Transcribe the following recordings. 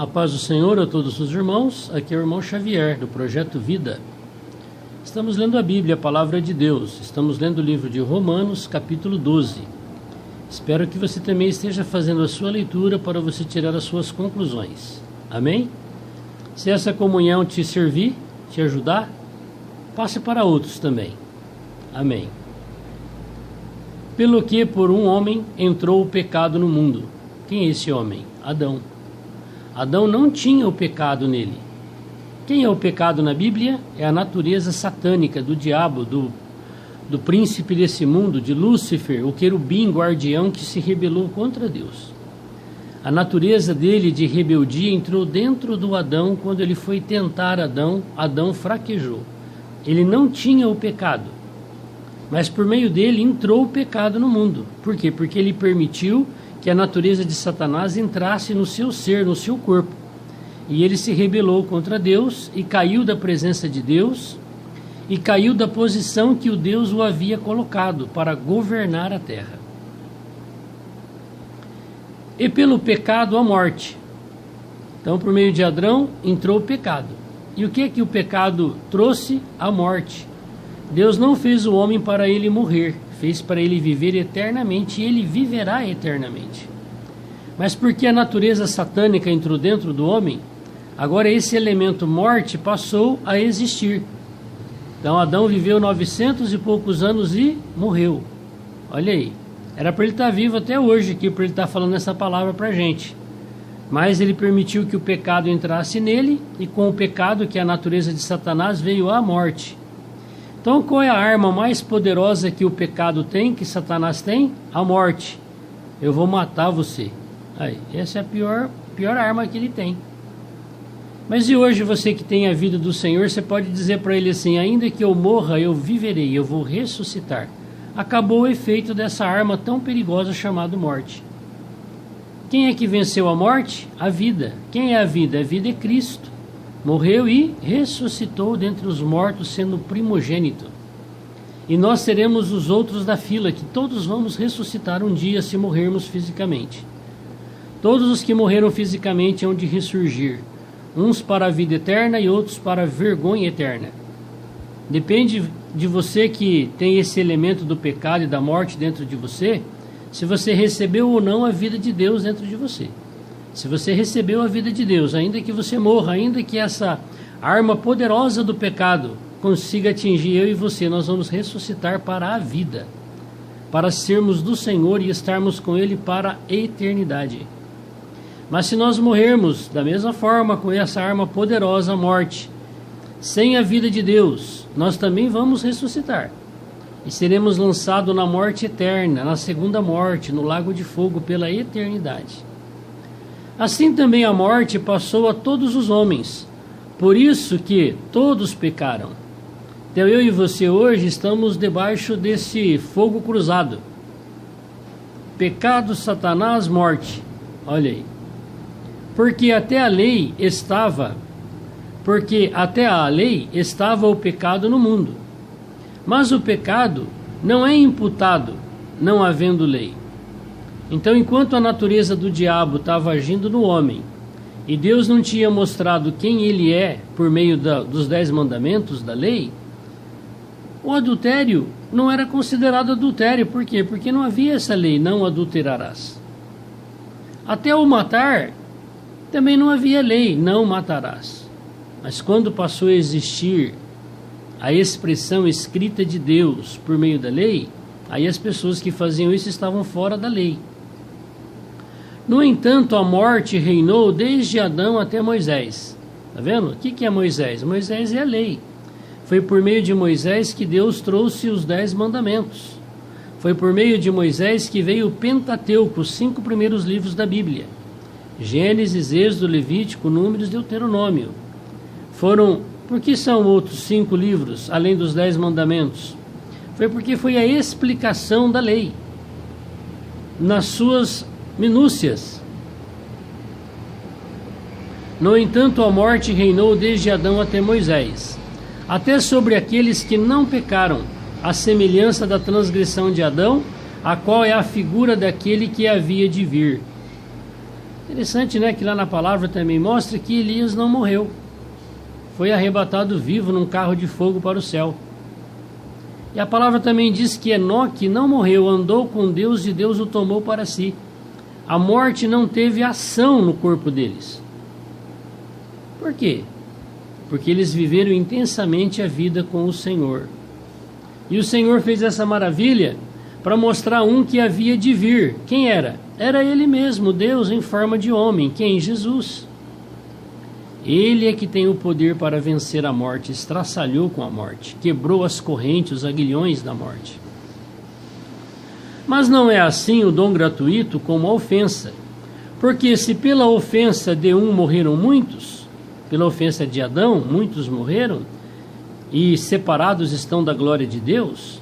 A paz do Senhor a todos os irmãos, aqui é o irmão Xavier, do Projeto Vida. Estamos lendo a Bíblia, a Palavra de Deus. Estamos lendo o livro de Romanos, capítulo 12. Espero que você também esteja fazendo a sua leitura para você tirar as suas conclusões. Amém? Se essa comunhão te servir, te ajudar, passe para outros também. Amém. Pelo que por um homem entrou o pecado no mundo. Quem é esse homem? Adão. Adão não tinha o pecado nele. Quem é o pecado na Bíblia? É a natureza satânica do diabo, do príncipe desse mundo, de Lúcifer, o querubim guardião que se rebelou contra Deus. A natureza dele de rebeldia entrou dentro do Adão. Quando ele foi tentar Adão, Adão fraquejou. Ele não tinha o pecado, mas por meio dele entrou o pecado no mundo. Por quê? Porque ele permitiu que a natureza de Satanás entrasse no seu ser, no seu corpo. E ele se rebelou contra Deus e caiu da presença de Deus e caiu da posição que o Deus o havia colocado para governar a terra. E pelo pecado a morte. Então, por meio de Adão entrou o pecado. E o que o pecado trouxe? A morte. Deus não fez o homem para ele morrer, fez para ele viver eternamente, e ele viverá eternamente. Mas porque a natureza satânica entrou dentro do homem, agora esse elemento morte passou a existir. Então Adão viveu 900 e poucos anos e morreu. Olha aí, era para ele estar vivo até hoje aqui, para ele estar falando essa palavra para a gente. Mas ele permitiu que o pecado entrasse nele, e com o pecado, que é a natureza de Satanás, veio a morte. Então, qual é a arma mais poderosa que o pecado tem, que Satanás tem? A morte. Eu vou matar você. Aí, essa é a pior arma que ele tem. Mas e hoje, você que tem a vida do Senhor, você pode dizer para ele assim: ainda que eu morra, eu viverei, eu vou ressuscitar. Acabou o efeito dessa arma tão perigosa chamada morte. Quem é que venceu a morte? A vida. Quem é a vida? A vida é Cristo. Morreu e ressuscitou dentre os mortos, sendo primogênito. E nós seremos os outros da fila, que todos vamos ressuscitar um dia se morrermos fisicamente. Todos os que morreram fisicamente hão de ressurgir, uns para a vida eterna e outros para a vergonha eterna. Depende de você que tem esse elemento do pecado e da morte dentro de você, se você recebeu ou não a vida de Deus dentro de você. Se você recebeu a vida de Deus, ainda que você morra, ainda que essa arma poderosa do pecado consiga atingir eu e você, nós vamos ressuscitar para a vida, para sermos do Senhor e estarmos com Ele para a eternidade. Mas se nós morrermos da mesma forma, com essa arma poderosa, a morte, sem a vida de Deus, nós também vamos ressuscitar. E seremos lançados na morte eterna, na segunda morte, no lago de fogo pela eternidade. Assim também a morte passou a todos os homens, por isso que todos pecaram. Então eu e você hoje estamos debaixo desse fogo cruzado. Pecado, Satanás, morte. Olha aí. Porque até a lei estava o pecado no mundo. Mas o pecado não é imputado, não havendo lei. Então, enquanto a natureza do diabo estava agindo no homem, e Deus não tinha mostrado quem ele é por meio dos 10 mandamentos da lei, o adultério não era considerado adultério. Por quê? Porque não havia essa lei, não adulterarás. Até o matar, também não havia lei, não matarás. Mas quando passou a existir a expressão escrita de Deus por meio da lei, aí as pessoas que faziam isso estavam fora da lei. No entanto, a morte reinou desde Adão até Moisés. Está vendo? O que é Moisés? Moisés é a lei. Foi por meio de Moisés que Deus trouxe os 10 mandamentos. Foi por meio de Moisés que veio o Pentateuco, os 5 primeiros livros da Bíblia. Gênesis, Êxodo, Levítico, Números, Deuteronômio. Por que são outros 5 livros, além dos 10 mandamentos? Foi porque foi a explicação da lei, nas suas minúcias. No entanto, a morte reinou desde Adão até Moisés, até sobre aqueles que não pecaram, à semelhança da transgressão de Adão, a qual é a figura daquele que havia de vir. Interessante, né, que lá na palavra também mostra que Elias não morreu. Foi arrebatado vivo num carro de fogo para o céu. E a palavra também diz que Enoque não morreu, andou com Deus e Deus o tomou para si. A morte não teve ação no corpo deles. Por quê? Porque eles viveram intensamente a vida com o Senhor. E o Senhor fez essa maravilha para mostrar um que havia de vir. Quem era? Era Ele mesmo, Deus em forma de homem. Quem? Jesus. Ele é que tem o poder para vencer a morte, estraçalhou com a morte, quebrou as correntes, os aguilhões da morte. Mas não é assim o dom gratuito como a ofensa. Porque se pela ofensa de um morreram muitos, pela ofensa de Adão, muitos morreram, e separados estão da glória de Deus,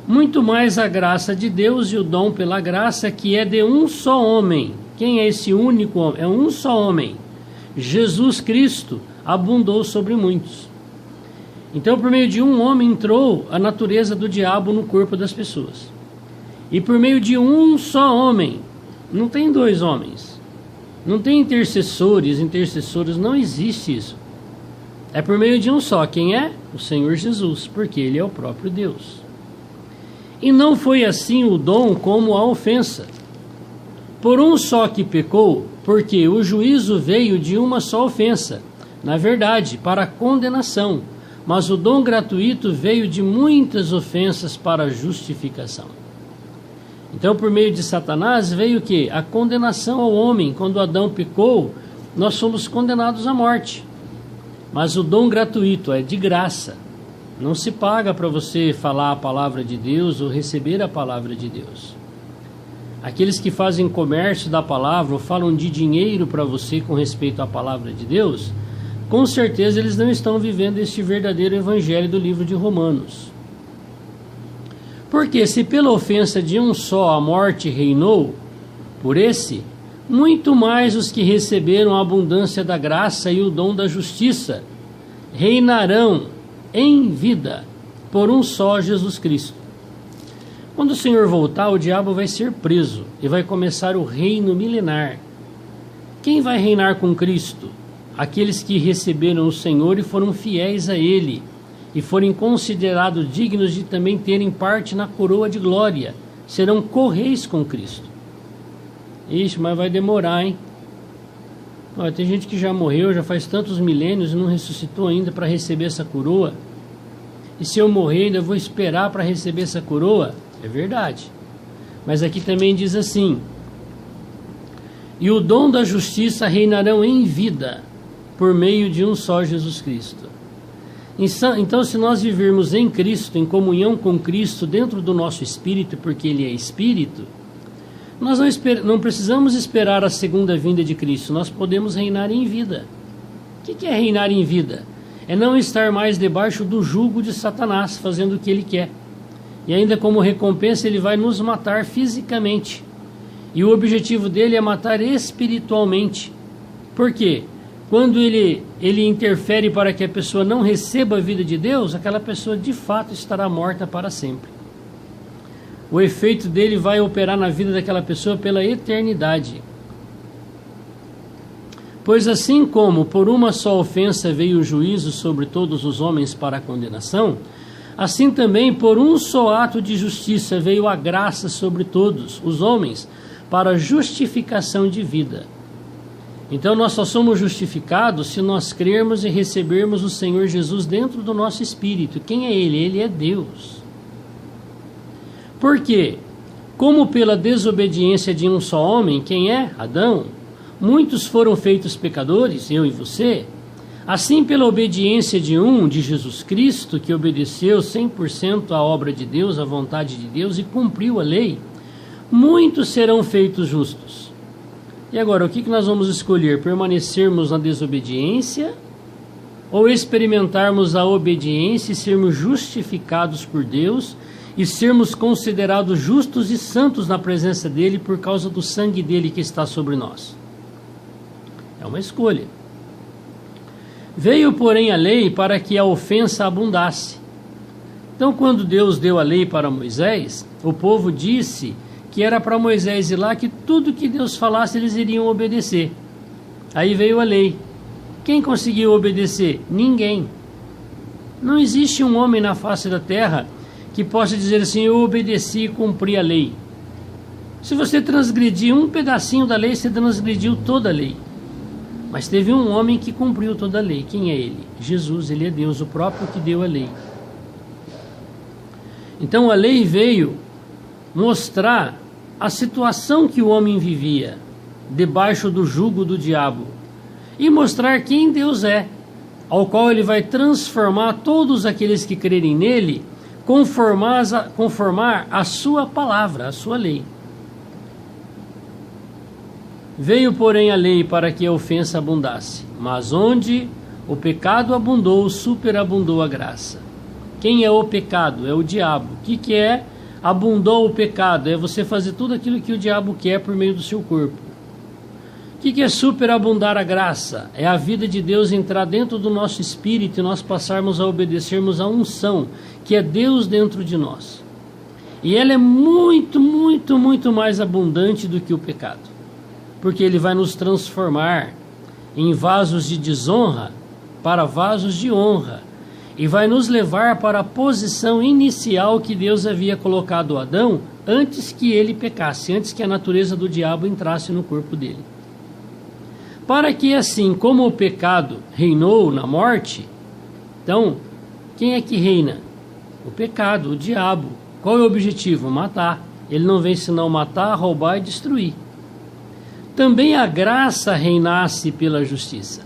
muito mais a graça de Deus e o dom pela graça, que é de um só homem. Quem é esse único homem? É um só homem. Jesus Cristo abundou sobre muitos. Então, por meio de um homem entrou a natureza do diabo no corpo das pessoas. E por meio de um só homem, não tem dois homens, não tem intercessores, não existe isso. É por meio de um só. Quem é? O Senhor Jesus, porque Ele é o próprio Deus. E não foi assim o dom como a ofensa. Por um só que pecou, porque o juízo veio de uma só ofensa, na verdade, para a condenação, mas o dom gratuito veio de muitas ofensas para a justificação. Então, por meio de Satanás, veio o quê? A condenação ao homem. Quando Adão pecou, nós somos condenados à morte. Mas o dom gratuito é de graça. Não se paga para você falar a palavra de Deus ou receber a palavra de Deus. Aqueles que fazem comércio da palavra ou falam de dinheiro para você com respeito à palavra de Deus, com certeza eles não estão vivendo este verdadeiro evangelho do livro de Romanos. Porque se pela ofensa de um só a morte reinou, por esse, muito mais os que receberam a abundância da graça e o dom da justiça reinarão em vida por um só Jesus Cristo. Quando o Senhor voltar, o diabo vai ser preso e vai começar o reino milenar. Quem vai reinar com Cristo? Aqueles que receberam o Senhor e foram fiéis a Ele, e forem considerados dignos de também terem parte na coroa de glória, serão co-reis com Cristo. Ixi, mas vai demorar, hein? Olha, tem gente que já morreu, já faz tantos milênios e não ressuscitou ainda para receber essa coroa. E se eu morrer, ainda vou esperar para receber essa coroa? É verdade. Mas aqui também diz assim: e o dom da justiça reinarão em vida, por meio de um só Jesus Cristo. Então, se nós vivermos em Cristo, em comunhão com Cristo, dentro do nosso espírito, porque Ele é Espírito, nós não precisamos esperar a segunda vinda de Cristo, nós podemos reinar em vida. O que é reinar em vida? É não estar mais debaixo do jugo de Satanás, fazendo o que ele quer. E ainda como recompensa ele vai nos matar fisicamente. E o objetivo dele é matar espiritualmente. Por quê? Quando ele interfere para que a pessoa não receba a vida de Deus, aquela pessoa de fato estará morta para sempre. O efeito dele vai operar na vida daquela pessoa pela eternidade. Pois assim como por uma só ofensa veio o juízo sobre todos os homens para a condenação, assim também por um só ato de justiça veio a graça sobre todos os homens para a justificação de vida. Então nós só somos justificados se nós crermos e recebermos o Senhor Jesus dentro do nosso espírito. Quem é Ele? Ele é Deus. Por quê? Como pela desobediência de um só homem, quem é? Adão, muitos foram feitos pecadores, eu e você, assim pela obediência de Jesus Cristo, que obedeceu 100% à obra de Deus, à vontade de Deus e cumpriu a lei, muitos serão feitos justos. E agora, o que nós vamos escolher? Permanecermos na desobediência ou experimentarmos a obediência e sermos justificados por Deus e sermos considerados justos e santos na presença dEle por causa do sangue dEle que está sobre nós? É uma escolha. Veio, porém, a lei para que a ofensa abundasse. Então, quando Deus deu a lei para Moisés, o povo disse que era para Moisés ir lá, que tudo que Deus falasse eles iriam obedecer. Aí veio a lei. Quem conseguiu obedecer? Ninguém. Não existe um homem na face da terra que possa dizer assim: eu obedeci e cumpri a lei. Se você transgredir um pedacinho da lei, você transgrediu toda a lei. Mas teve um homem que cumpriu toda a lei. Quem é ele? Jesus. Ele é Deus, o próprio que deu a lei. Então a lei veio mostrar a situação que o homem vivia debaixo do jugo do diabo e mostrar quem Deus é, ao qual ele vai transformar todos aqueles que crerem nele, conformar a sua palavra, a sua lei. Veio, porém, a lei para que a ofensa abundasse, mas onde o pecado abundou, superabundou a graça. Quem é o pecado? É o diabo. O que é abundou o pecado? É você fazer tudo aquilo que o diabo quer por meio do seu corpo. O que é superabundar a graça? É a vida de Deus entrar dentro do nosso espírito e nós passarmos a obedecermos à unção, que é Deus dentro de nós. E ela é muito, muito, muito mais abundante do que o pecado, porque ele vai nos transformar em vasos de desonra para vasos de honra, e vai nos levar para a posição inicial que Deus havia colocado Adão antes que ele pecasse, antes que a natureza do diabo entrasse no corpo dele. Para que assim como o pecado reinou na morte, então, quem é que reina? O pecado, o diabo. Qual é o objetivo? Matar. Ele não vem senão matar, roubar e destruir. Também a graça reinasse pela justiça.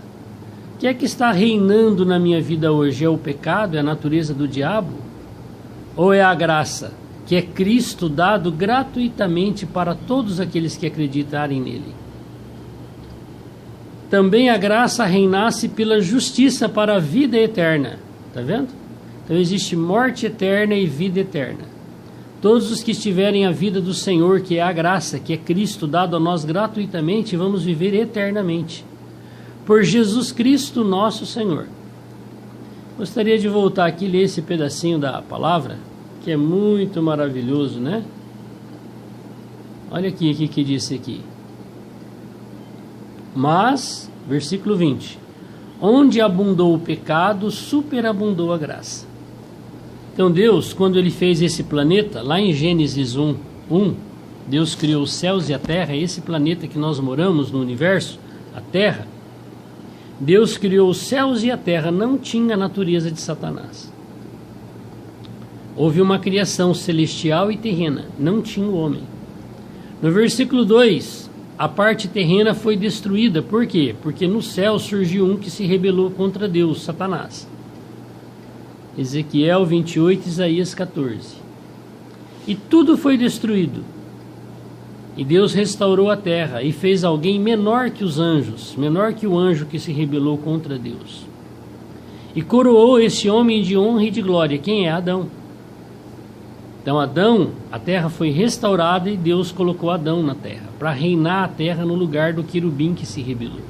O que é que está reinando na minha vida hoje? É o pecado? É a natureza do diabo? Ou é a graça, que é Cristo dado gratuitamente para todos aqueles que acreditarem nele? Também a graça reinasse pela justiça para a vida eterna. Está vendo? Então existe morte eterna e vida eterna. Todos os que estiverem a vida do Senhor, que é a graça, que é Cristo dado a nós gratuitamente, vamos viver eternamente. Por Jesus Cristo nosso Senhor. Gostaria de voltar aqui e ler esse pedacinho da palavra, que é muito maravilhoso, né? Olha aqui o que disse aqui. Mas, versículo 20, onde abundou o pecado, superabundou a graça. Então Deus, quando ele fez esse planeta, lá em Gênesis 1, Deus criou os céus e a terra, esse planeta que nós moramos no universo, a terra. Deus criou os céus e a terra, não tinha a natureza de Satanás. Houve uma criação celestial e terrena, não tinha o homem. No versículo 2, a parte terrena foi destruída. Por quê? Porque no céu surgiu um que se rebelou contra Deus, Satanás. Ezequiel 28, Isaías 14. E tudo foi destruído. E Deus restaurou a terra e fez alguém menor que os anjos, menor que o anjo que se rebelou contra Deus. E coroou esse homem de honra e de glória. Quem é? Adão. Então Adão, a terra foi restaurada e Deus colocou Adão na terra, para reinar a terra no lugar do querubim que se rebelou.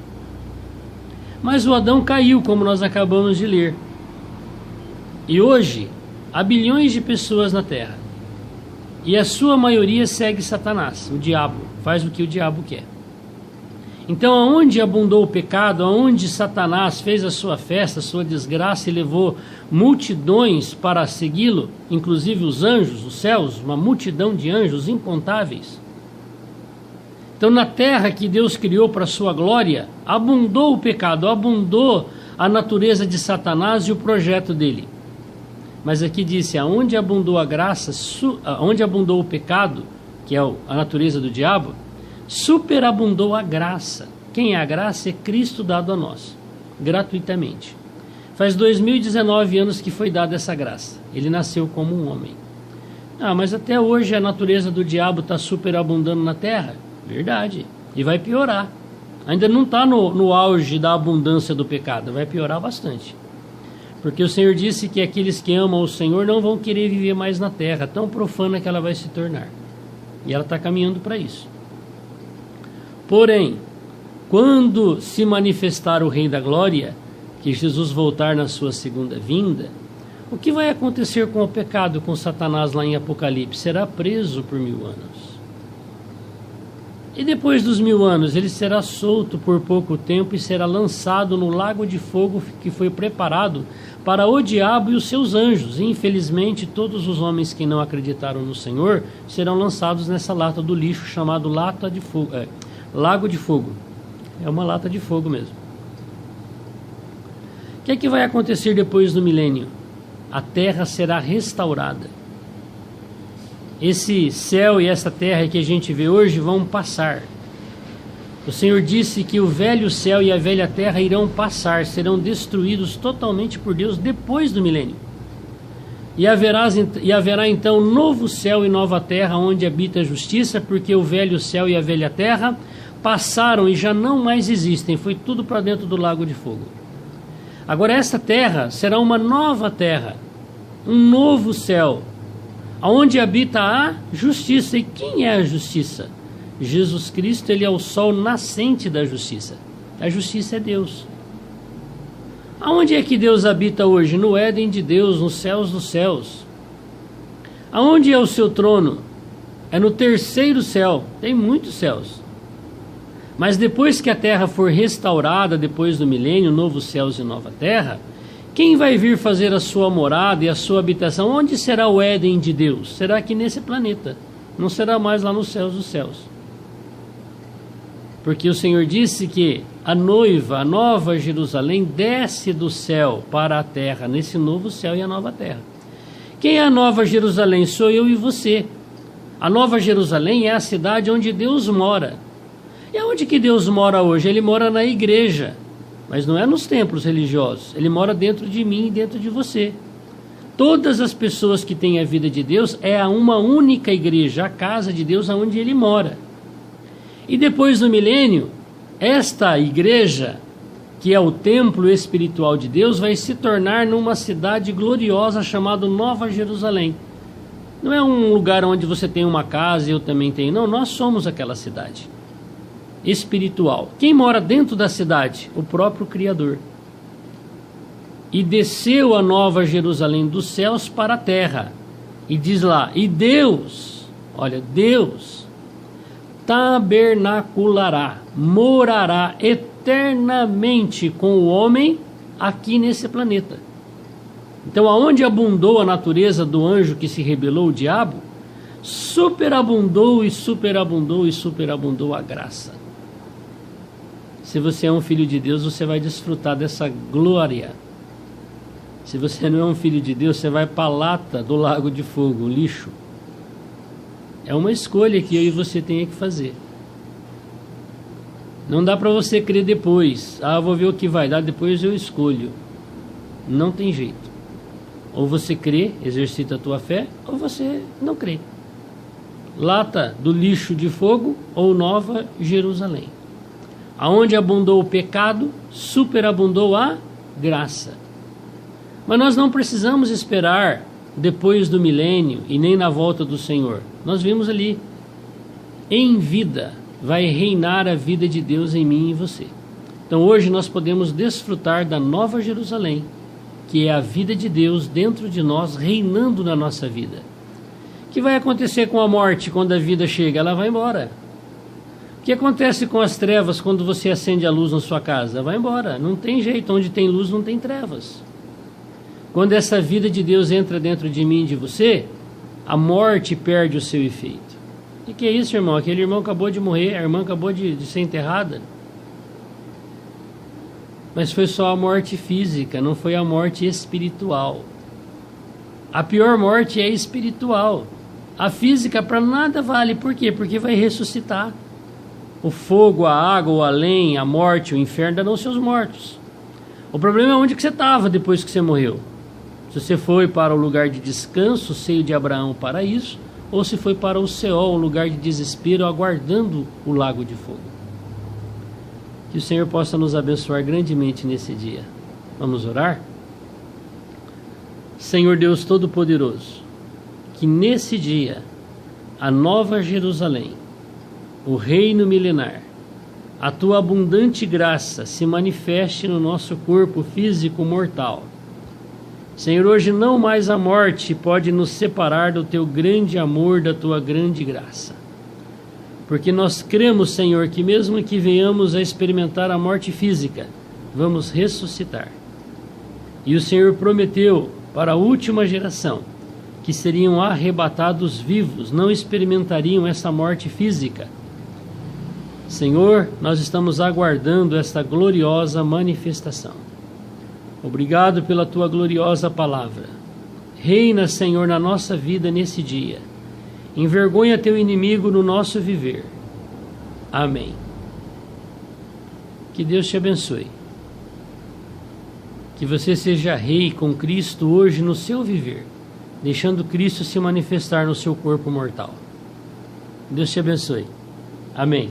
Mas o Adão caiu, como nós acabamos de ler. E hoje, há bilhões de pessoas na terra. E a sua maioria segue Satanás, o diabo, faz o que o diabo quer. Então, aonde abundou o pecado, aonde Satanás fez a sua festa, a sua desgraça e levou multidões para segui-lo, inclusive os anjos, os céus, uma multidão de anjos incontáveis. Então, na terra que Deus criou para a sua glória, abundou o pecado, abundou a natureza de Satanás e o projeto dele. Mas aqui disse, aonde abundou a graça, onde abundou o pecado, que é a natureza do diabo, superabundou a graça. Quem é a graça? É Cristo dado a nós, gratuitamente. Faz 2019 anos que foi dada essa graça. Ele nasceu como um homem. Mas até hoje a natureza do diabo está superabundando na terra? Verdade. E vai piorar. Ainda não está no auge da abundância do pecado. Vai piorar bastante. Porque o Senhor disse que aqueles que amam o Senhor não vão querer viver mais na terra, tão profana que ela vai se tornar. E ela está caminhando para isso. Porém, quando se manifestar o Rei da Glória, que Jesus voltar na sua segunda vinda, o que vai acontecer com o pecado, com Satanás lá em Apocalipse? Será preso por 1000 anos. E depois dos 1000 anos, ele será solto por pouco tempo e será lançado no lago de fogo que foi preparado para o diabo e os seus anjos. E, infelizmente, todos os homens que não acreditaram no Senhor serão lançados nessa lata do lixo chamado lago de fogo. É uma lata de fogo mesmo. O que é que vai acontecer depois do milênio? A terra será restaurada. Esse céu e essa terra que a gente vê hoje vão passar. O Senhor disse que o velho céu e a velha terra irão passar, serão destruídos totalmente por Deus depois do milênio. E haverá então novo céu e nova terra onde habita a justiça, porque o velho céu e a velha terra passaram e já não mais existem, foi tudo para dentro do lago de fogo. Agora esta terra será uma nova terra, um novo céu, onde habita a justiça. E quem é a justiça? Jesus Cristo, ele é o sol nascente da justiça. A justiça é Deus. Aonde é que Deus habita hoje? No Éden de Deus, nos céus dos céus. Aonde é o seu trono? É no terceiro céu. Tem muitos céus. Mas depois que a terra for restaurada, depois do milênio, novos céus e nova terra, quem vai vir fazer a sua morada e a sua habitação? Onde será o Éden de Deus? Será aqui nesse planeta. Não será mais lá nos céus dos céus. Porque o Senhor disse que a noiva, a nova Jerusalém, desce do céu para a terra, nesse novo céu e a nova terra. Quem é a nova Jerusalém? Sou eu e você. A nova Jerusalém é a cidade onde Deus mora. E aonde que Deus mora hoje? Ele mora na igreja, mas não é nos templos religiosos. Ele mora dentro de mim e dentro de você. Todas as pessoas que têm a vida de Deus é uma única igreja, a casa de Deus aonde Ele mora. E depois do milênio, esta igreja, que é o templo espiritual de Deus, vai se tornar numa cidade gloriosa chamada Nova Jerusalém. Não é um lugar onde você tem uma casa e eu também tenho. Não, nós somos aquela cidade espiritual. Quem mora dentro da cidade? O próprio Criador. E desceu a Nova Jerusalém dos céus para a terra. E diz lá, e Deus, olha, Deus tabernaculará, morará eternamente com o homem aqui nesse planeta. Então, aonde abundou a natureza do anjo que se rebelou, o diabo, superabundou e superabundou e superabundou a graça. Se você é um filho de Deus, você vai desfrutar dessa glória. Se você não é um filho de Deus, você vai para a lata do lago de fogo, o lixo. É uma escolha que eu e você tem que fazer. Não dá para você crer depois. Ah, vou ver o que vai dar, depois eu escolho. Não tem jeito. Ou você crê, exercita a tua fé, ou você não crê. Lata do lixo de fogo ou Nova Jerusalém. Aonde abundou o pecado, superabundou a graça. Mas nós não precisamos esperar depois do milênio e nem na volta do Senhor. Nós vimos ali, em vida vai reinar a vida de Deus em mim e em você. Então hoje nós podemos desfrutar da Nova Jerusalém, que é a vida de Deus dentro de nós, reinando na nossa vida. O que vai acontecer com a morte quando a vida chega? Ela vai embora. O que acontece com as trevas quando você acende a luz na sua casa? Vai embora. Não tem jeito. Onde tem luz não tem trevas. Quando essa vida de Deus entra dentro de mim e de você, a morte perde o seu efeito. O que é isso, irmão? Aquele irmão acabou de morrer, a irmã acabou de ser enterrada. Mas foi só a morte física, não foi a morte espiritual. A pior morte é espiritual. A física para nada vale. Por quê? Porque vai ressuscitar. O fogo, a água, o além, a morte, o inferno darão seus mortos. O problema é onde que você estava depois que você morreu. Se você foi para o lugar de descanso, seio de Abraão, o paraíso, ou se foi para o Seol, um lugar de desespero, aguardando o lago de fogo. Que o Senhor possa nos abençoar grandemente nesse dia. Vamos orar? Senhor Deus Todo-Poderoso, que nesse dia a Nova Jerusalém, o reino milenar, a tua abundante graça se manifeste no nosso corpo físico mortal. Senhor, hoje não mais a morte pode nos separar do teu grande amor, da tua grande graça. porque nós cremos, Senhor, que mesmo que venhamos a experimentar a morte física, vamos ressuscitar. E o Senhor prometeu para a última geração que seriam arrebatados vivos, não experimentariam essa morte física. Senhor, nós estamos aguardando esta gloriosa manifestação. Obrigado pela tua gloriosa palavra. Reina, Senhor, na nossa vida nesse dia. Envergonha teu inimigo no nosso viver. Amém. Que Deus te abençoe. Que você seja rei com Cristo hoje no seu viver, deixando Cristo se manifestar no seu corpo mortal. Deus te abençoe. Amém.